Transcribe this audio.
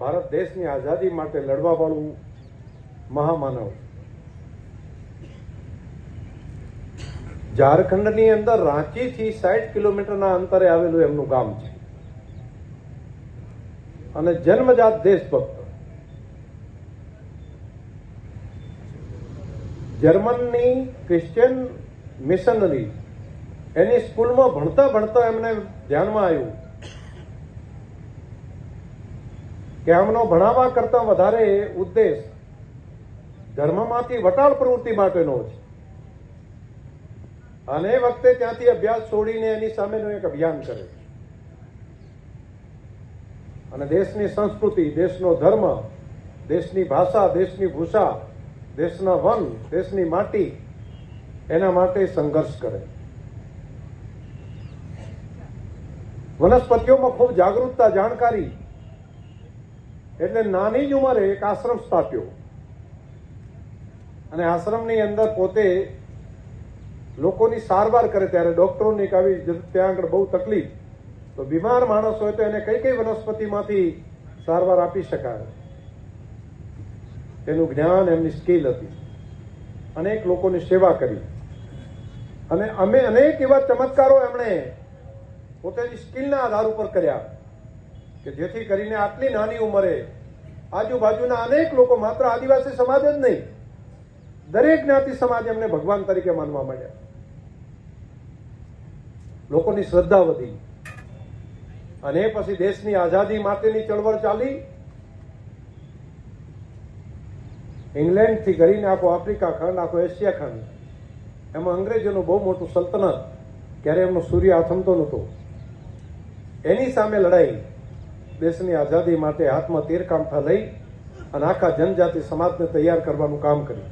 ભારત દેશની આઝાદી માટે લડવા વાળું મહામાનવ. ઝારખંડની અંદર રાંચીથી 60 કિલોમીટરના અંતરે આવેલું એમનું ગામ છે અને જન્મજાત દેશભક્ત. જર્મનની ક્રિશ્ચિયન મિશનરી એની સ્કૂલમાં ભણતા ભણતા એમને ધ્યાનમાં આવ્યું કે આમનો ભણાવવા કરતા વધારે ઉદ્દેશ ધર્મમાંથી વટાળ પ્રવૃત્તિ માટેનો છે. અને એ વખતે ત્યાંથી અભ્યાસ છોડીને એની સામેનું એક અભિયાન કરે અને દેશની સંસ્કૃતિ, દેશનો ધર્મ, દેશની ભાષા, દેશની ભૂષા, દેશના વન, દેશની માટી એના માટે સંઘર્ષ કરે. વનસ્પતિઓમાં ખૂબ જાગૃતતા, જાણકારી. એટલે નાની જ ઉંમરે એક આશ્રમ સ્થાપ્યો અને આશ્રમની અંદર પોતે લોકોની સારવાર કરે. ત્યારે ડોક્ટરોની આવી ત્યાં આગળ બહુ તકલીફ, તો બીમાર માણસ હોય તો એને કઈ કઈ વનસ્પતિમાંથી સારવાર આપી શકાય એનું જ્ઞાન, એમની સ્કિલ હતી. અનેક લોકોની સેવા કરી અને અમે અનેક એવા ચમત્કારો એમણે પોતાની સ્કિલના આધાર ઉપર કર્યા કે જેથી કરીને આટલી નાની ઉંમરે આજુબાજુના અનેક લોકો, માત્ર આદિવાસી સમાજ જ નહીં, દરેક જ્ઞાતિ સમાજ એમને ભગવાન તરીકે માનવા માંડ્યા. લોકોની શ્રદ્ધા વધી અને પછી દેશની આઝાદી માટેની ચળવળ ચાલી. ઇંગ્લેન્ડથી કરીને આખો આફ્રિકા ખંડ, આખો એશિયા ખંડ, એમાં અંગ્રેજોનું બહુ મોટું સલ્તનત, ક્યારે એમનો સૂર્ય આથમતો નહોતો. એની સામે લડાઈ દેશની આઝાદી માટે હાથમાં તીરકામઠા લઈ અને આખા જનજાતિ સમાજને તૈયાર કરવાનું કામ કર્યું.